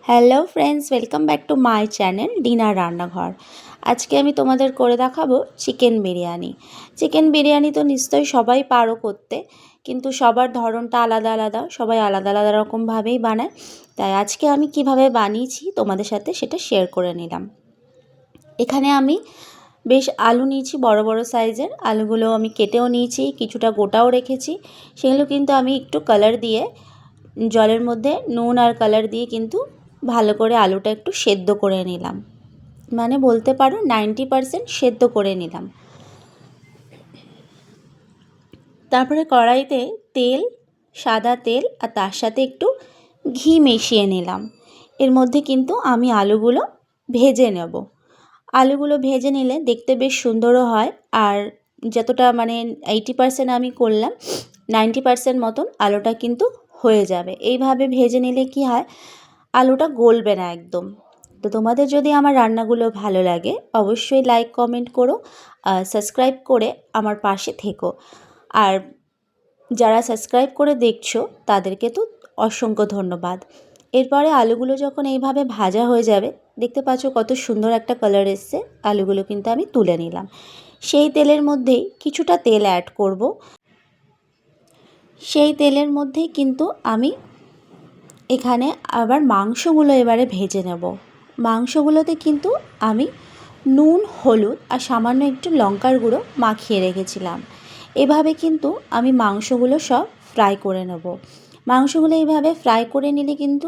Hello friends, welcome back to my channel dinner রান্নাঘর। আজকে আমি তোমাদের করে দেখাবো চিকেন বিরিয়ানি। চিকেন বিরিয়ানি তো নিশ্চয়ই সবাই পারো করতে, কিন্তু সবার ধরনটা আলাদা আলাদা, সবাই আলাদা আলাদা রকমভাবেই বানায়। তাই আজকে আমি কিভাবে বানিয়েছি তোমাদের সাথে সেটা শেয়ার করে নিলাম। এখানে আমি বেশ আলু নিয়েছি, বড় বড় সাইজের আলুগুলো আমি কেটেও নিয়েছি, কিছুটা গোটাও রেখেছি। সেগুলো কিন্তু আমি একটু কালার দিয়ে জলের মধ্যে নুন আর কালার দিয়ে কিন্তু ভালো করে আলুটা একটু সেদ্ধ করে নিলাম, মানে বলতে পারো 90% সেদ্ধ করে নিলাম। তারপরে কড়াইতে তেল, সাদা তেল আর তার সাথে একটু ঘি মিশিয়ে নিলাম। এর মধ্যে কিন্তু আমি আলুগুলো ভেজে নেব। আলুগুলো ভেজে নিলে দেখতে বেশ সুন্দরও হয়, আর যতটা মানে 80% আমি করলাম, 90% মতন আলুটা কিন্তু হয়ে যাবে। এইভাবে ভেজে নিলে কি হয়, আলুটা গলবে না একদম। তো তোমাদের যদি আমার রান্নাগুলো ভালো লাগে অবশ্যই লাইক কমেন্ট করো, সাবস্ক্রাইব করে আমার পাশে থেকো। আর যারা সাবস্ক্রাইব করে দেখছো তাদেরকে তো অসংখ্য ধন্যবাদ। এরপরে আলুগুলো যখন এইভাবে ভাজা হয়ে যাবে, দেখতে পাচ্ছ কত সুন্দর একটা কালার এসছে, আলুগুলো কিন্তু আমি তুলে নিলাম। সেই তেলের মধ্যেই কিছুটা তেল অ্যাড করব। সেই তেলের মধ্যেই কিন্তু আমি এখানে আবার মাংসগুলো এবারে ভেজে নেব। মাংসগুলোতে কিন্তু আমি নুন, হলুদ আর সামান্য একটু লঙ্কার গুঁড়ো মাখিয়ে রেখেছিলাম। এভাবে কিন্তু আমি মাংসগুলো সব ফ্রাই করে নেব। মাংসগুলো এইভাবে ফ্রাই করে নিলে কিন্তু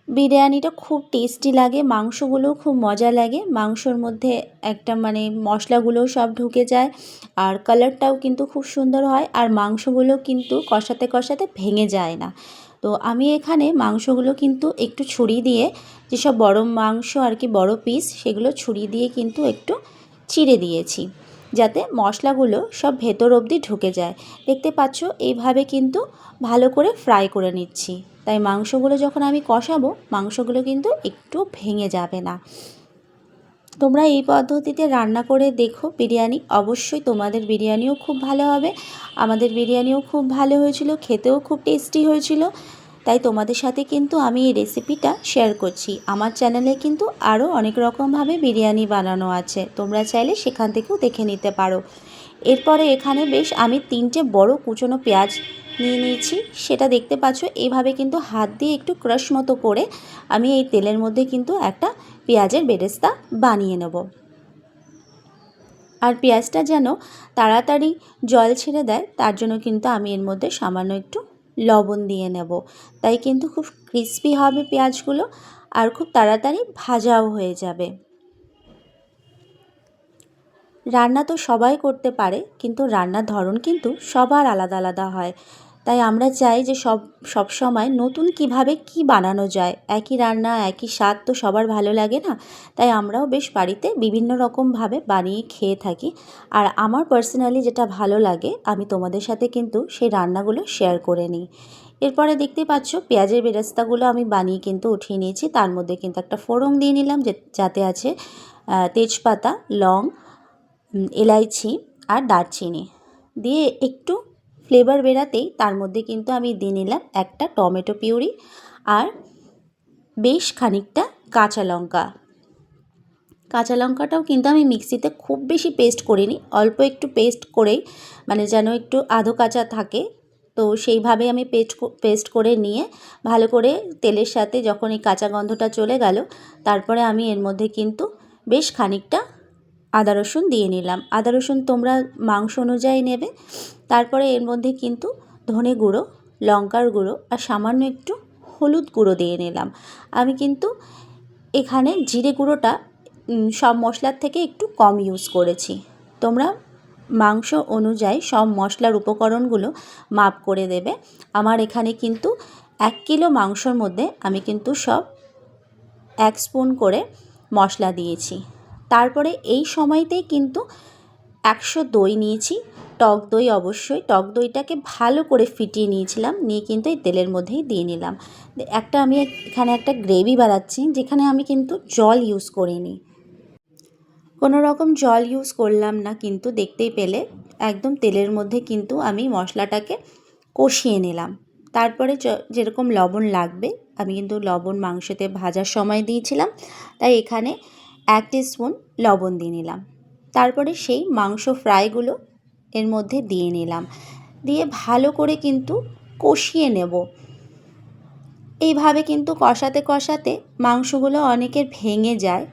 বিরিয়ানিটা খুব টেস্টি লাগে, মাংসগুলোও খুব মজা লাগে। মাংসর মধ্যে একটা মানে মশলাগুলোও সব ঢুকে যায়, আর কালারটাও কিন্তু খুব সুন্দর হয়, আর মাংসগুলো কিন্তু কষাতে কষাতে ভেঙে যায় না। তো আমি এখানে মাংসগুলো কিন্তু একটু ছুরি দিয়ে, যেসব বড় মাংস আর কি বড় পিস, সেগুলো ছুরি দিয়ে কিন্তু একটু চিড়ে দিয়েছি, যাতে মশলাগুলো সব ভেতর অবধি ঢুকে যায়। দেখতে পাচ্ছ এইভাবে কিন্তু ভালো করে ফ্রাই করে নিচ্ছি। তাই মাংসগুলো যখন আমি কষাবো, মাংসগুলো কিন্তু একটু ভেঙে যাবে না। তোমরা এই পদ্ধতিতে রান্না করে দেখো বিরিয়ানি, অবশ্যই তোমাদের বিরিয়ানিও খুব ভালো হবে। আমাদের বিরিয়ানিও খুব ভালো হয়েছিল, খেতেও খুব টেস্টি হয়েছিল। তাই তোমাদের সাথে কিন্তু আমি এই রেসিপিটা শেয়ার করছি। আমার চ্যানেলে কিন্তু আরও অনেক রকমভাবে বিরিয়ানি বানানো আছে, তোমরা চাইলে সেখান থেকেও দেখে নিতে পারো। এরপরে এখানে বেশ আমি 3টে বড় কুচনো পেঁয়াজ নিয়ে নিয়েছি, সেটা দেখতে পাচ্ছ। এইভাবে কিন্তু হাত দিয়ে একটু ক্রাশ মতো করে আমি এই তেলের মধ্যে কিন্তু একটা পেঁয়াজের বেরেস্তা বানিয়ে নেব। আর পেঁয়াজটা যেন তাড়াতাড়ি জল ছেড়ে দেয়, তার জন্য কিন্তু আমি এর মধ্যে সামান্য একটু লবণ দিয়ে নেব। তাই কিন্তু খুব ক্রিস্পি হবে পেঁয়াজগুলো, আর খুব তাড়াতাড়ি ভাজাও হয়ে যাবে। রান্না তো সবাই করতে পারে, কিন্তু রান্নার ধরন কিন্তু সবার আলাদা আলাদা হয়। তাই আমরা চাই যে সব সময় নতুন কিভাবে কি বানানো যায়। একই রান্না একই স্বাদ তো সবার ভালো লাগে না। তাই আমরাও বেশ বাড়িতে বিভিন্ন রকমভাবে বানিয়ে খেয়ে থাকি। আর আমার পার্সোনালি যেটা ভালো লাগে আমি তোমাদের সাথে কিন্তু সেই রান্নাগুলো শেয়ার করে নিই। এরপরে দেখতে পাচ্ছ পেঁয়াজের বেরেস্তাগুলো আমি বানিয়ে কিন্তু উঠিয়ে নিয়েছি। তার মধ্যে কিন্তু একটা ফোড়ন দিয়ে নিলাম, যাতে আছে তেজপাতা, লং, এলাইচি আর দারচিনি দিয়ে একটু ফ্লেভার বেরাতেই তার মধ্যে কিন্তু আমি দিয়ে নিলাম একটা টমেটো পিউরি আর বেশ খানিকটা কাঁচা লঙ্কা। কাঁচা লঙ্কাটাও কিন্তু আমি মিক্সিতে খুব বেশি পেস্ট করিনি, অল্প একটু পেস্ট করেই, মানে যেন একটু আধো কাঁচা থাকে। তো সেইভাবে আমি পেস্ট করে নিয়ে ভালো করে তেলের সাথে যখন এই কাঁচা গন্ধটা চলে গেল, তারপরে আমি এর মধ্যে কিন্তু বেশ খানিকটা আদা রসুন দিয়ে নিলাম। আদা রসুন তোমরা মাংস অনুযায়ী নেবে। তারপরে এর মধ্যে কিন্তু ধনে গুঁড়ো, লঙ্কার গুঁড়ো আর সামান্য একটু হলুদ গুঁড়ো দিয়ে নিলাম। আমি কিন্তু এখানে জিরে গুঁড়োটা সব মশলার থেকে একটু কম ইউজ করেছি। তোমরা মাংস অনুযায়ী সব মশলার উপকরণগুলো মাপ করে দেবে। আমার এখানে কিন্তু 1 কিলো মাংসর মধ্যে আমি কিন্তু সব 1 স্পুন করে মশলা দিয়েছি। তারপরে এই সময়তেই কিন্তু 100 দই নিয়েছি, টক দই, অবশ্যই টক দইটাকে ভালো করে ফিটিয়ে নিয়েছিলাম, নিয়ে কিন্তু এই তেলের মধ্যেই দিয়ে নিলাম। আমি এখানে একটা গ্রেভি বানাচ্ছি, যেখানে আমি কিন্তু জল ইউজ করিনি, কোনো রকম জল ইউজ করলাম না। কিন্তু দেখতেই পেলে একদম তেলের মধ্যে কিন্তু আমি মশলাটাকে কষিয়ে নিলাম। তারপরে যেরকম লবণ লাগবে আমি কিন্তু লবণ মাংসতে ভাজার সময় দিয়েছিলাম, তাই এখানে 1 টিস্পুন লবণ দিয়ে নিলাম। তারপরে সেই মাংস ফ্রাইগুলো এর মধ্যে দিয়ে নিলাম, দিয়ে ভালো করে কিন্তু কষিয়ে নেব। এইভাবে কিন্তু কষাতে কষাতে মাংসগুলো অনেকের ভেঙে যায়,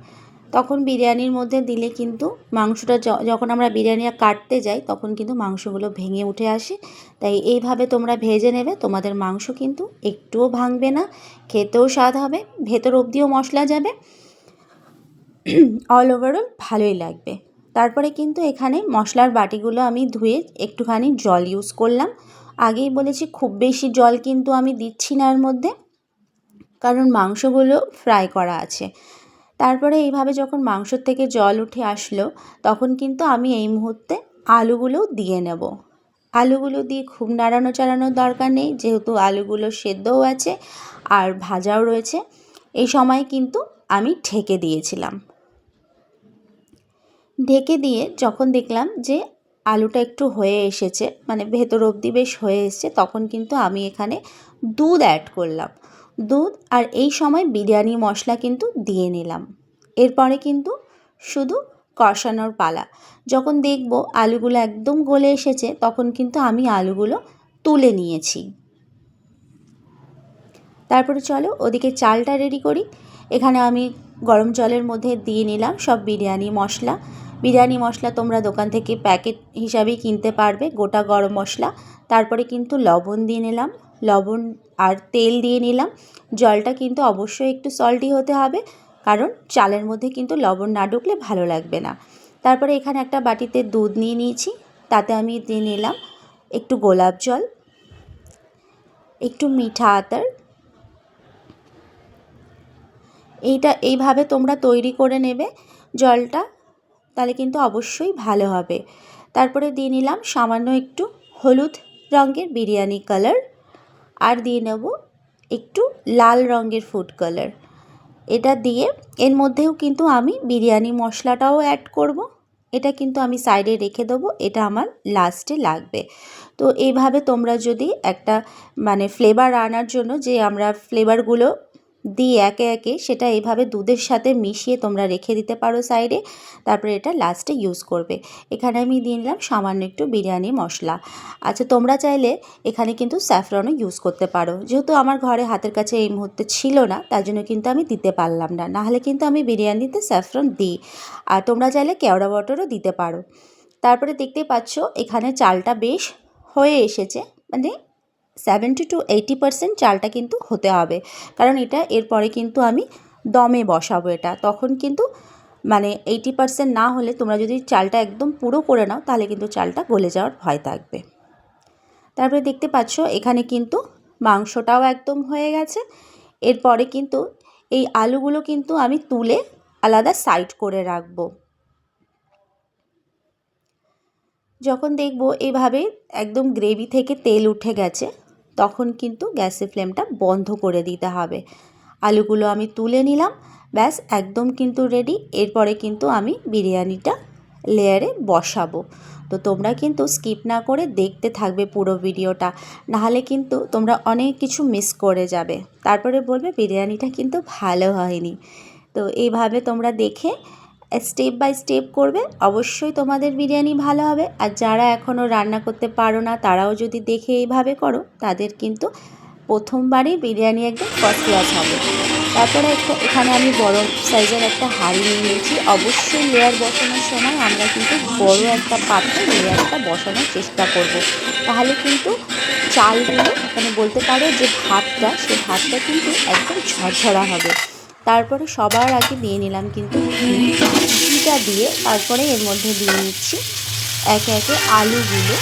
তখন বিরিয়ানির মধ্যে দিলে কিন্তু মাংসটা যখন আমরা বিরিয়ানি কাটতে যাই তখন কিন্তু মাংসগুলো ভেঙে উঠে আসে। তাই এইভাবে তোমরা ভেজে নেবে, তোমাদের মাংস কিন্তু একটুও ভাঙবে না, খেতেও স্বাদ হবে, ভেতর অবধিও মশলা যাবে, অল ওভারঅল ভালোই লাগবে। তারপরে কিন্তু এখানে মশলার বাটিগুলো আমি ধুয়ে একটুখানি জল ইউজ করলাম। আগেই বলেছি খুব বেশি জল কিন্তু আমি দিচ্ছি না এর মধ্যে, কারণ মাংসগুলো ফ্রাই করা আছে। তারপরে এইভাবে যখন মাংসর থেকে জল উঠে আসলো তখন কিন্তু আমি এই মুহূর্তে আলুগুলোও দিয়ে নেব। আলুগুলো দিয়ে খুব নাড়ানো চাড়ানোর দরকার নেই, যেহেতু আলুগুলো সেদ্ধও আছে আর ভাজাও রয়েছে। এই সময় কিন্তু আমি ঢেকে দিয়েছিলাম। ঢেকে দিয়ে যখন দেখলাম যে আলুটা একটু হয়ে এসেছে, মানে ভেতর অবধি বেশ হয়ে এসেছে, তখন কিন্তু আমি এখানে দুধ অ্যাড করলাম। দুধ আর এই সময় বিরিয়ানি মশলা কিন্তু দিয়ে নিলাম। এরপরে কিন্তু শুধু কষানোর পালা। যখন দেখব আলুগুলো একদম গলে এসেছে তখন কিন্তু আমি আলুগুলো তুলে নিয়েছি। তারপরে চলো ওদিকে চালটা রেডি করি। এখানে আমি গরম জলের মধ্যে দিয়ে নিলাম সব বিরিয়ানি মশলা। বিরিয়ানি মশলা তোমরা দোকান থেকে প্যাকেট হিসাবেই কিনতে পারবে, গোটা গরম মশলা। তারপরে কিন্তু লবণ দিয়ে নিলাম, লবণ আর তেল দিয়ে নিলাম। জলটা কিন্তু অবশ্যই একটু সল্টি হতে হবে, কারণ চালের মধ্যে কিন্তু লবণ না ঢুকলে ভালো লাগবে না। তারপরে এখানে একটা বাটিতে দুধ নিয়ে নিয়েছি, তাতে আমি দিয়ে নিলাম একটু গোলাপ জল, একটু মিঠা আতর। এইভাবে তোমরা তৈরি করে নেবে জলটা, তাহলে কিন্তু অবশ্যই ভালো হবে। তারপরে দিয়ে নিলাম সামান্য একটু হলুদ রঙের বিরিয়ানি কালার, আর দিয়ে নেব একটু লাল রঙের ফুড কালার। এটা দিয়ে এর মধ্যেও কিন্তু আমি বিরিয়ানি মশলাটাও অ্যাড করব। এটা কিন্তু আমি সাইডে রেখে দেবো, এটা আমার লাস্টে লাগবে। তো এইভাবে তোমরা যদি একটা মানে ফ্লেভার আনার জন্য যে আমরা ফ্লেভারগুলো দিই একে একে, সেটা এইভাবে দুধের সাথে মিশিয়ে তোমরা রেখে দিতে পারো সাইডে, তারপরে এটা লাস্টে ইউজ করবে। এখানে আমি দিয়ে নিলাম সামান্য একটু বিরিয়ানি মশলা। আচ্ছা, তোমরা চাইলে এখানে কিন্তু স্যাফরনও ইউজ করতে পারো, যেহেতু আমার ঘরে হাতের কাছে এই মুহূর্তে ছিল না তার জন্য কিন্তু আমি দিতে পারলাম না, নাহলে কিন্তু আমি বিরিয়ানিতে স্যাফরন দিই। আর তোমরা চাইলে কেওড়া বাটারও দিতে পারো। তারপরে দেখতে পাচ্ছ এখানে চালটা বেশ হয়ে এসেছে, মানে 70 to 80% চালটা কিন্তু হতে হবে, কারণ এটা এরপরে কিন্তু আমি দমে বসাবো। এটা তখন কিন্তু মানে 80% না হলে তোমরা যদি চালটা একদম পুরো করে নাও তাহলে কিন্তু চালটা গলে যাওয়ার ভয় থাকবে। তারপরে দেখতে পাচ্ছ এখানে কিন্তু মাংসটাও একদম হয়ে গেছে। এরপরে কিন্তু এই আলুগুলো কিন্তু আমি তুলে আলাদা সাইড করে রাখবো। যখন দেখব এইভাবে একদম গ্রেভি থেকে তেল উঠে গেছে তখন কিন্তু গ্যাসের ফ্লেমটা বন্ধ করে দিতে হবে। আলুগুলো আমি তুলে নিলাম, ব্যাস একদম কিন্তু রেডি। এরপরে কিন্তু আমি বিরিয়ানিটা লেয়ারে বসাবো। তো তোমরা কিন্তু স্কিপ না করে দেখতে থাকবে পুরো ভিডিওটা, নাহলে কিন্তু তোমরা অনেক কিছু মিস করে যাবে, তারপরে বলবে বিরিয়ানিটা কিন্তু ভালো হয়নি। তো এইভাবে তোমরা দেখে স্টেপ বাই স্টেপ করবে, অবশ্যই তোমাদের বিরিয়ানি ভালো হবে। আর যারা এখনও রান্না করতে পারো না তারাও যদি দেখে এইভাবে করো, তাদের কিন্তু প্রথমবারই বিরিয়ানি একদম ফার্স্ট ক্লাস হবে। তারপরে এখানে আমি বড় সাইজের একটা হাঁড়ি নিয়ে নিয়েছি। অবশ্যই লেয়ার বসানোর সময় আমরা কিন্তু বড় একটা পাত্রে লেয়ারটা বসানোর চেষ্টা করব, তাহলে কিন্তু চালগুলো মানে বলতে পারো যে ভাতটা, সেই ভাতটা কিন্তু একদম ঝরঝরা হবে। তারপরে সবার আগে দিয়ে নিলাম কিন্তু ঘিটা দিয়ে, তারপরে এর মধ্যে দিয়ে নিচ্ছি একে একে আলুগুলো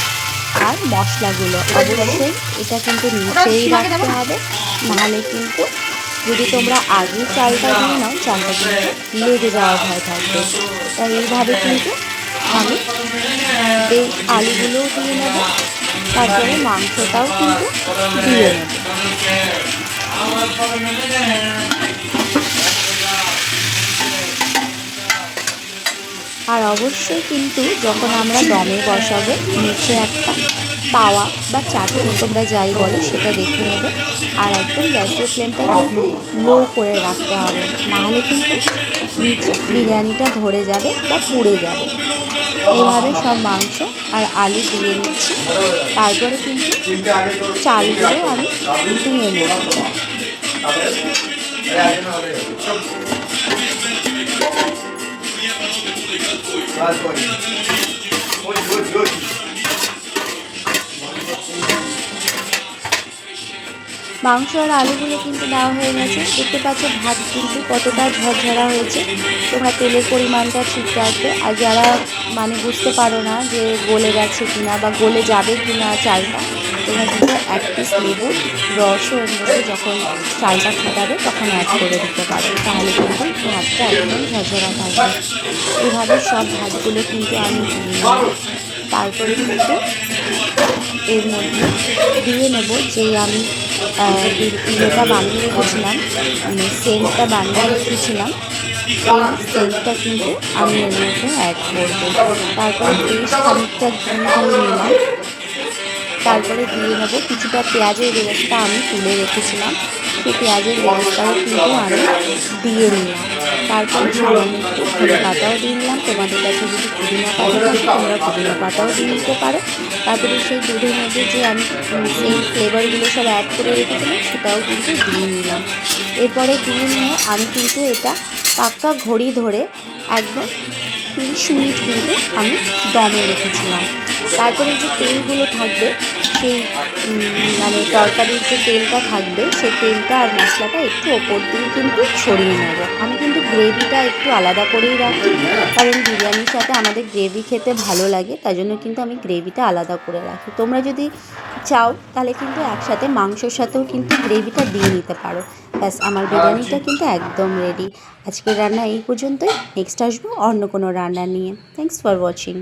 আর মশলাগুলো। অবশ্যই এটা কিন্তু নিচেই রাখতে হবে, নাহলে কিন্তু যদি তোমরা আগে চালটা দিয়ে নাও চালটা কিন্তু লেগে যাওয়ার ভয় থাকবে। তাই এইভাবে কিন্তু আমি এই আলুগুলোও দিয়ে নেব, তারপরে মাংসটাও কিন্তু দিয়ে নেব। আর অবশ্যই কিন্তু যখন আমরা দমে বসাবো নিচে একটা তাওয়া বা চাটনি তোমরা যাই বলো সেটা দেখে নেবে। আর একদম গ্যাসের ফ্লেমটা কিন্তু লো করে রাখতে হবে, নাহলে কিন্তু বিরিয়ানিটা ধরে যাবে বা পুড়ে যাবে। এইভাবে সব মাংস আর আলু দিয়ে নিচ্ছি। তারপরে কিন্তু চালগুলো আমি দিয়ে নেব। মাংস আর আলুগুলো কিন্তু দেওয়া হয়ে গেছে। দেখতে পাচ্ছ ভাত কিন্তু কতটা ঝরঝরা হয়েছে। তোমরা তেলের পরিমাণটা ঠিক রাখবে। আর যারা মানে বুঝতে পারো না যে গলে গেছে কিনা বা গলে যাবে কিনা চালটা, তোমরা কিন্তু এক পিস লেবুর রসও এর মধ্যে যখন চালটা ফুটাবে তখন অ্যাড করে দিতে পারো, তাহলে কিন্তু ভাতটা একদম ঝরঝরা থাকবে। এভাবে সব ভাতগুলো কিন্তু আমি তারপরে কিন্তু এর মধ্যে দিয়ে নেব যে আমি ইয়েটা বানিয়ে রেখেছিলাম, সেন্টটা বানিয়ে রেখেছিলাম, সেই সেন্টটা কিন্তু আমি এর মধ্যে অ্যাড করবো। তারপরে বেশ খানিকটা ঘি দিয়ে নিলাম। তারপরে দিয়ে নেবো কিছুটা পেঁয়াজের বেরেস্তা আমি তুলে রেখেছিলাম, সেই পেঁয়াজের বেরেস্তাও কিন্তু আমি দিয়ে নিলাম। তারপরে সামান্য একটু ধনে পাতাও দিয়ে নিলাম। তোমাদের কাছে যদি পুদিনা পাতা থাকে তোমরা পুদিনা পাতাও দিয়ে নিতে পারো। তারপরে সেই দুধের মধ্যে যে আমি সেই ফ্লেভারগুলো সব অ্যাড করে রেখেছিলাম সেটাও কিন্তু দিয়ে নিলাম। এরপরে দিয়ে নিয়ে আমি কিন্তু এটা পাক্কা ঘড়ি ধরে একদম 30 মিনিট কিন্তু আমি দমে রেখেছিলাম। তারপরে যে তেলগুলো থাকবে, সেই মানে তরকারির যে তেলটা থাকবে সেই তেলটা আর মশলাটা একটু ওপর দিয়ে কিন্তু ছড়িয়ে নেব। আমি কিন্তু গ্রেভিটা একটু আলাদা করেই রাখি, কারণ বিরিয়ানির সাথে আমাদের গ্রেভি খেতে ভালো লাগে, তাই জন্য কিন্তু আমি গ্রেভিটা আলাদা করে রাখি। তোমরা যদি চাও তাহলে কিন্তু একসাথে মাংসর সাথেও কিন্তু গ্রেভিটা দিয়ে নিতে পারো। ব্যাস, আমার বিরিয়ানিটা কিন্তু একদম রেডি। আজকের রান্না এই পর্যন্তই। নেক্সট আসবো অন্য কোনো রান্না নিয়ে। Thanks for watching.